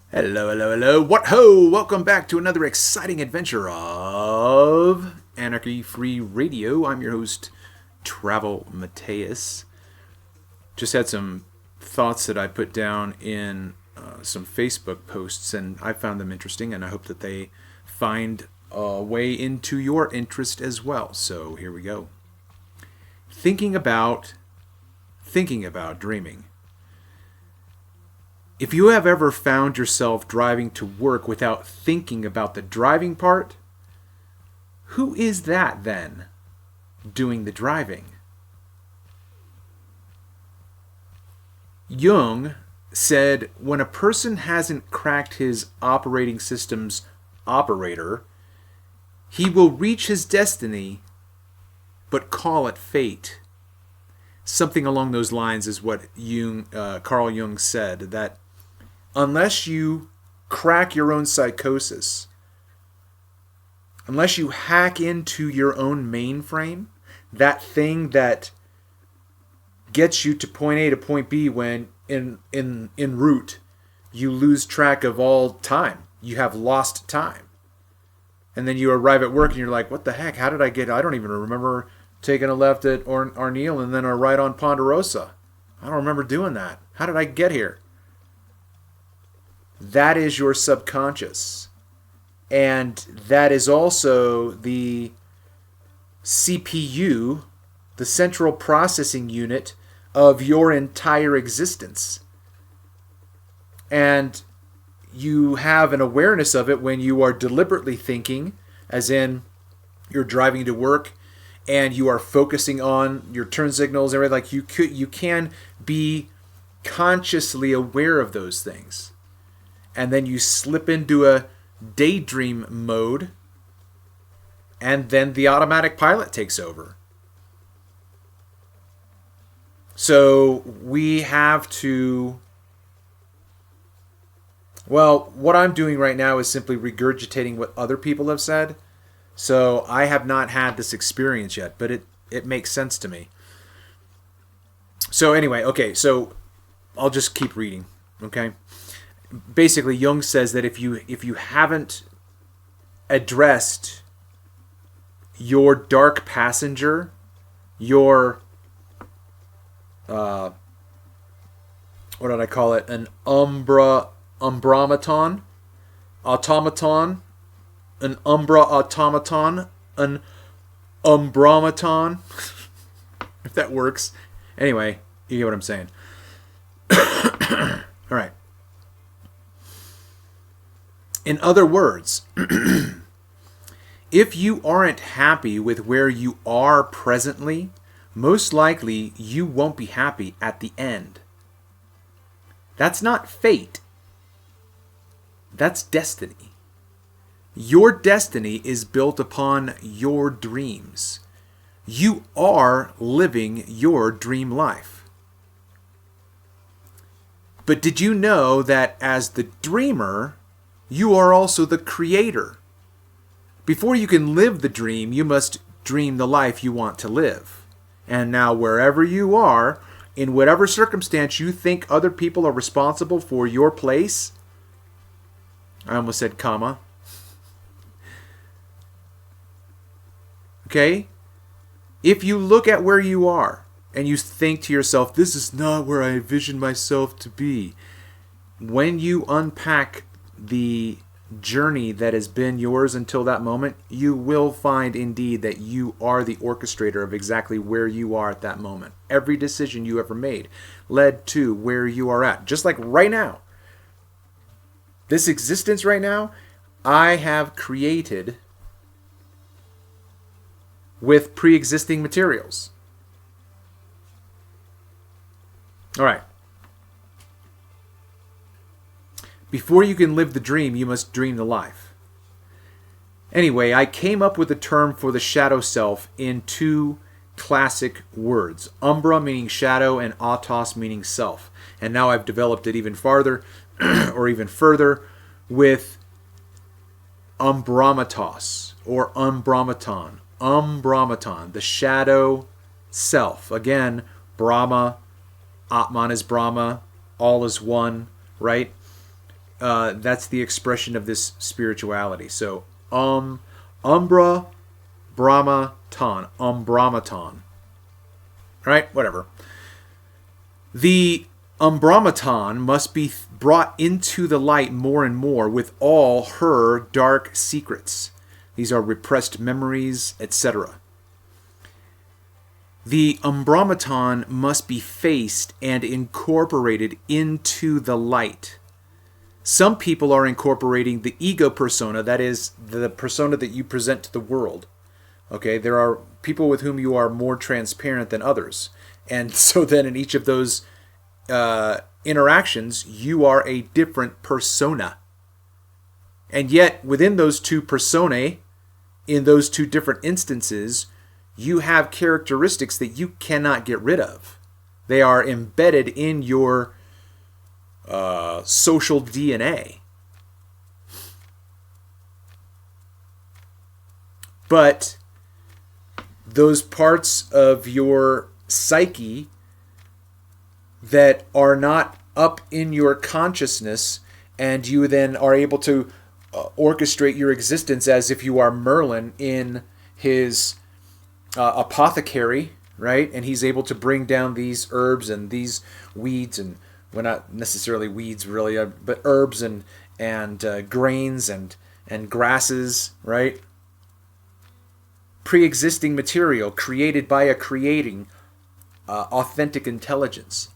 Hello, hello, hello. What ho! Welcome back to another exciting adventure of Anarchy Free Radio. I'm your host, Travel Mateus. Just had some thoughts that I put down in some Facebook posts, and I found them interesting, and I hope that they find a way into your interest as well. So here we go. Thinking about dreaming. If you have ever found yourself driving to work without thinking about the driving part, who is that then doing the driving? Jung said when a person hasn't cracked his operating system's operator, he will reach his destiny but call it fate. Something along those lines is what Carl Jung said, that unless you crack your own psychosis, unless you hack into your own mainframe, that thing that gets you to point A to point B when in route you lose track of all time. You have lost time. And then you arrive at work and you're like, what the heck? How did I don't even remember taking a left at Arneal and then a right on Ponderosa. I don't remember doing that. How did I get here? That is your subconscious. And that is also the CPU, the central processing unit of your entire existence. And you have an awareness of it when you are deliberately thinking, as in you're driving to work and you are focusing on your turn signals and everything. Like you can be consciously aware of those things. And then you slip into a daydream mode, and then the automatic pilot takes over. So we have to... Well, what I'm doing right now is simply regurgitating what other people have said. So I have not had this experience yet, but it makes sense to me. So anyway, okay, so I'll just keep reading, okay? Basically, Jung says that if you haven't addressed your dark passenger, your what did I call it? An automaton, an umbra automaton, an umbramaton, if that works. Anyway, you get what I'm saying. All right. In other words, if you aren't happy with where you are presently, most likely you won't be happy at the end. That's not fate. That's destiny. Your destiny is built upon your dreams. You are living your dream life. But did you know that as the dreamer, you are also the creator? Before you can live the dream, you must dream the life you want to live. And now wherever you are, in whatever circumstance you think other people are responsible for your place, I almost said comma. Okay? If you look at where you are and you think to yourself, this is not where I envision myself to be, when you unpack the journey that has been yours until that moment, you will find indeed that you are the orchestrator of exactly where you are at that moment. Every decision you ever made led to where you are at. Just like right now. This existence right now, I have created with pre-existing materials. All right. Before you can live the dream, you must dream the life. Anyway, I came up with a term for the shadow self in two classic words. Umbra meaning shadow and autos meaning self. And now I've developed it even farther or even further with umbramatos or umbramaton. Umbramaton, the shadow self. Again, Brahma, Atman is Brahma, all is one, right? that's the expression of this spirituality. So, Umbra Brahmatan. Umbramaton. Right? Whatever. The Umbramaton must be brought into the light more and more with all her dark secrets. These are repressed memories, etc. The Umbramaton must be faced and incorporated into the light. Some people are incorporating the ego persona, that is, the persona that you present to the world. Okay, there are people with whom you are more transparent than others. And so then in each of those interactions, you are a different persona. And yet, within those two personae, in those two different instances, you have characteristics that you cannot get rid of. They are embedded in your social DNA. But those parts of your psyche that are not up in your consciousness, and you then are able to orchestrate your existence as if you are Merlin in his apothecary, right? And he's able to bring down these herbs and these weeds, and well, not necessarily weeds really, but herbs and grains and grasses, right? Pre-existing material created by a creating authentic intelligence.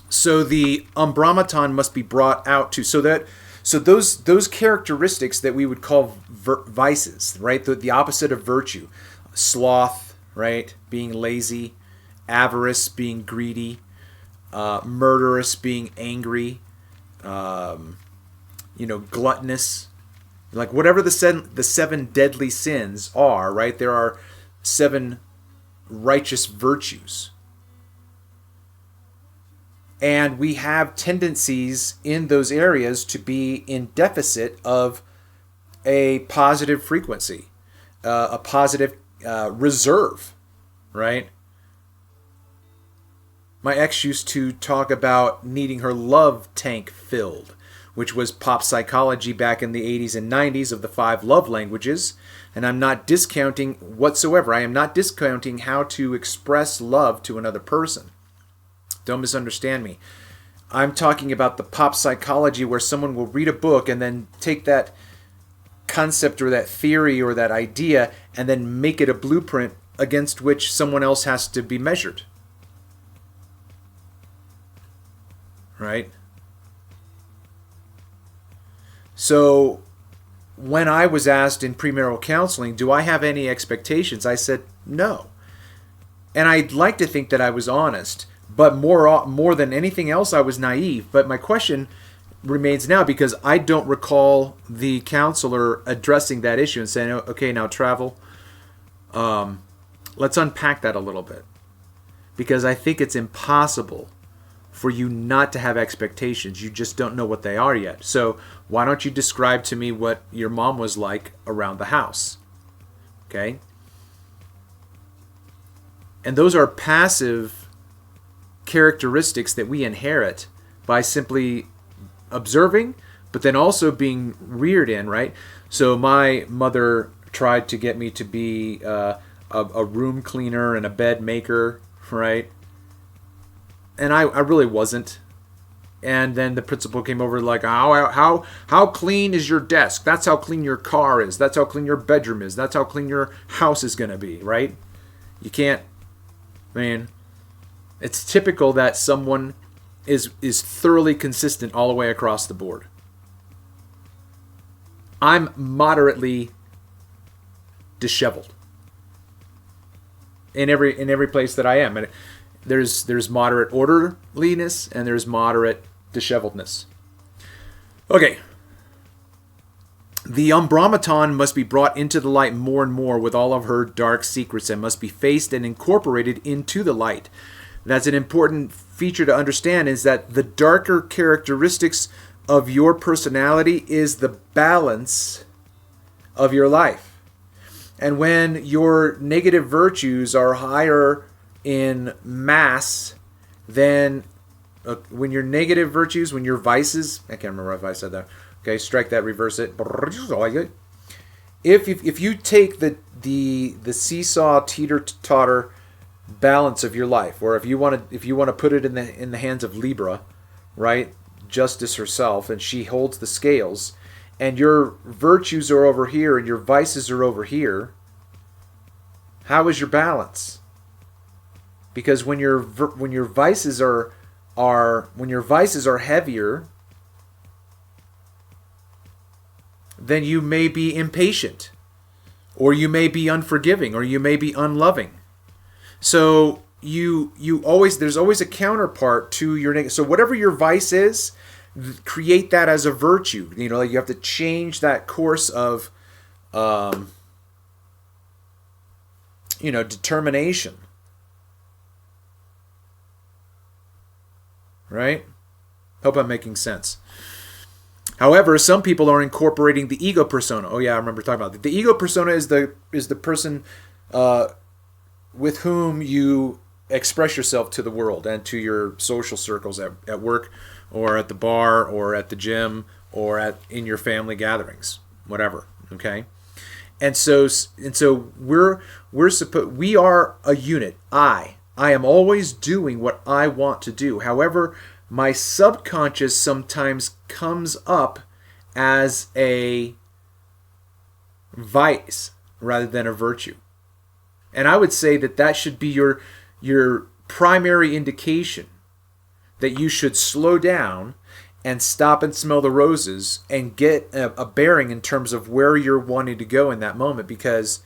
So the Umbramaton must be brought out to, so those characteristics that we would call vices, right? The opposite of virtue, sloth, right? Being lazy, avarice, being greedy, murderous, being angry, gluttonous, like whatever the seven deadly sins are, right? There are 7 righteous virtues. And we have tendencies in those areas to be in deficit of a positive frequency, a positive reserve, right? My ex used to talk about needing her love tank filled, which was pop psychology back in the 80s and 90s of the 5 love languages. And I'm not discounting whatsoever. I am not discounting how to express love to another person. Don't misunderstand me. I'm talking about the pop psychology where someone will read a book and then take that concept or that theory or that idea and then make it a blueprint against which someone else has to be measured. Right? So when I was asked in premarital counseling, do I have any expectations? I said no. And I'd like to think that I was honest. But more than anything else, I was naive. But my question remains now, because I don't recall the counselor addressing that issue and saying, okay, now Trav-EL, let's unpack that a little bit. Because I think it's impossible for you not to have expectations. You just don't know what they are yet. So why don't you describe to me what your mom was like around the house? Okay? And those are passive characteristics that we inherit by simply observing, but then also being reared in, right? So my mother tried to get me to be a room cleaner and a bed maker, right? And I really wasn't. And then the principal came over like, how clean is your desk? That's how clean your car is. That's how clean your bedroom is. That's how clean your house is going to be, right? You can't, it's typical that someone is thoroughly consistent all the way across the board. I'm moderately disheveled in every place that I am. And there's moderate orderliness and there's moderate disheveledness. Okay. The Umbramaton must be brought into the light more and more with all of her dark secrets and must be faced and incorporated into the light. That's an important feature to understand, is that the darker characteristics of your personality is the balance of your life. And when your negative virtues are higher in mass than when your negative virtues, when your vices, I can't remember if I said that. Okay, strike that, reverse it. If you take the seesaw teeter-totter balance of your life, or if you want to put it in the hands of Libra, right, Justice herself, and she holds the scales, and your virtues are over here and your vices are over here, how is your balance? Because when your vices are heavier, then you may be impatient, or you may be unforgiving, or you may be unloving. So there's always a counterpart to your negative. So whatever your vice is, create that as a virtue. You know, you have to change that course of determination. Right? Hope I'm making sense. However, some people are incorporating the ego persona. Oh yeah, I remember talking about that. The ego persona is the person with whom you express yourself to the world and to your social circles at work, or at the bar, or at the gym, or in your family gatherings, whatever. Okay, and so we are a unit. I am always doing what I want to do. However, my subconscious sometimes comes up as a vice rather than a virtue. And I would say that should be your primary indication that you should slow down and stop and smell the roses and get a bearing in terms of where you're wanting to go in that moment. Because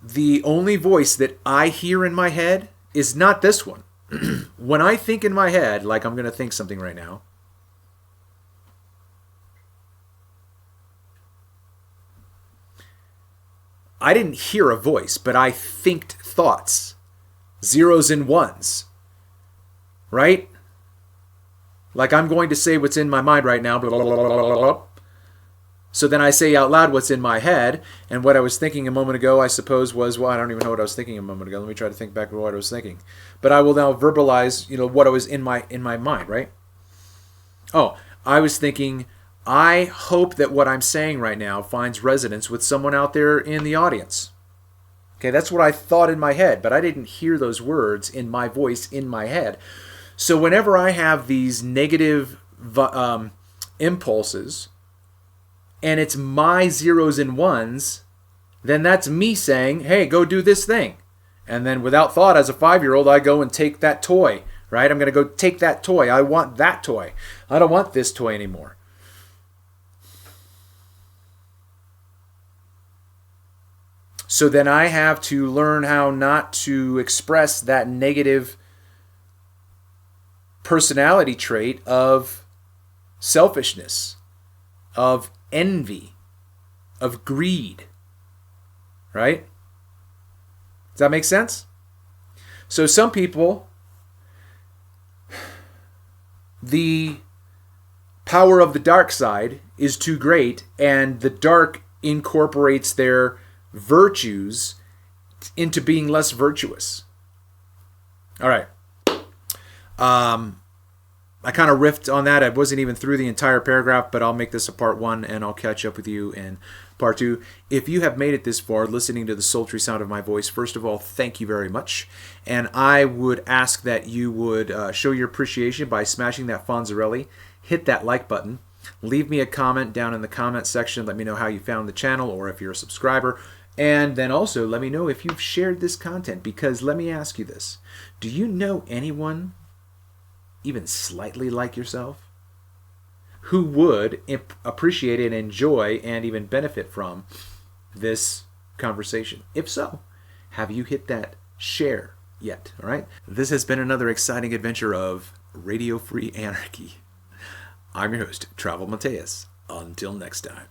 the only voice that I hear in my head is not this one. When I think in my head, like I'm going to think something right now, I didn't hear a voice, but I thinked thoughts, zeros and ones, right? Like I'm going to say what's in my mind right now, blah, blah, blah, blah, blah, blah. So then I say out loud what's in my head, and what I was thinking a moment ago, I suppose, was, well, I don't even know what I was thinking a moment ago. Let me try to think back of what I was thinking. But I will now verbalize, what I was in my mind, right? Oh, I was thinking, I hope that what I'm saying right now finds resonance with someone out there in the audience. Okay, that's what I thought in my head, but I didn't hear those words in my voice in my head. So whenever I have these negative impulses, and it's my zeros and ones, then that's me saying, hey, go do this thing. And then without thought, as a 5-year-old, I go and take that toy, right? I'm going to go take that toy. I want that toy. I don't want this toy anymore. So then I have to learn how not to express that negative personality trait of selfishness, of envy, of greed, right? Does that make sense? So some people, the power of the dark side is too great, and the dark incorporates their virtues into being less virtuous. All right. I kind of riffed on that. I wasn't even through the entire paragraph, but I'll make this a part 1, and I'll catch up with you in part 2. If you have made it this far, listening to the sultry sound of my voice, first of all, thank you very much. And I would ask that you would show your appreciation by smashing that Fonzarelli, hit that like button, leave me a comment down in the comment section. Let me know how you found the channel, or if you're a subscriber. And then also let me know if you've shared this content, because let me ask you this. Do you know anyone even slightly like yourself who would appreciate and enjoy and even benefit from this conversation? If so, have you hit that share yet? All right. This has been another exciting adventure of Radio Free Anarchy. I'm your host, Trav-EL Mateus. Until next time.